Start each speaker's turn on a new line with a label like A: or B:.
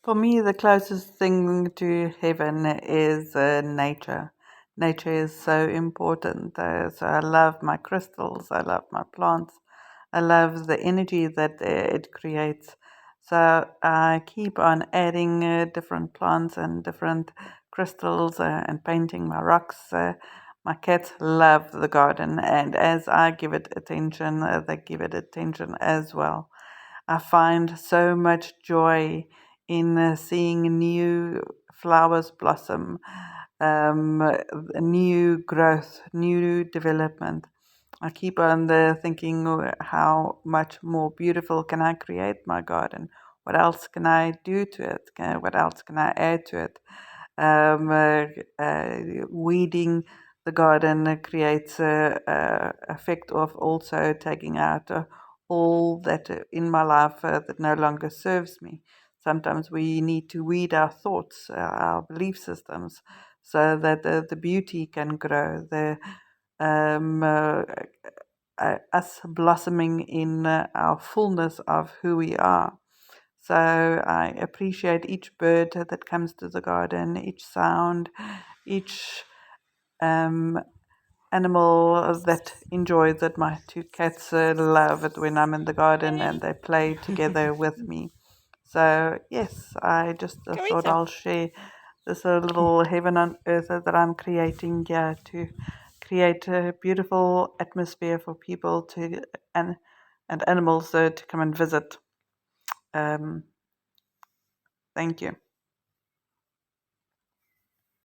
A: For me, the closest thing to heaven is nature. Nature is so important. So I love my crystals, I love my plants, I love the energy that it creates. So I keep on adding different plants and different crystals and painting my rocks. My cats love the garden, and as I give it attention, they give it attention as well. I find so much joy in seeing new flowers blossom, new growth, new development. I keep on thinking, how much more beautiful can I create my garden? What else can I do to it? What else can I add to it? Um, uh, Weeding the garden creates a effect of also taking out all that in my life that no longer serves me. Sometimes we need to weed our thoughts, our belief systems, so that the beauty can grow. The um, uh, Us blossoming in our fullness of who we are. So I appreciate each bird that comes to the garden, each sound, each um, animal that enjoys it. My two cats love it when I'm in the garden and they play together with me. So, yes, I just thought
B: Carita.
A: I'll share this little heaven on earth that I'm creating here to create a beautiful atmosphere for people to and animals to come and visit. Um, Thank you.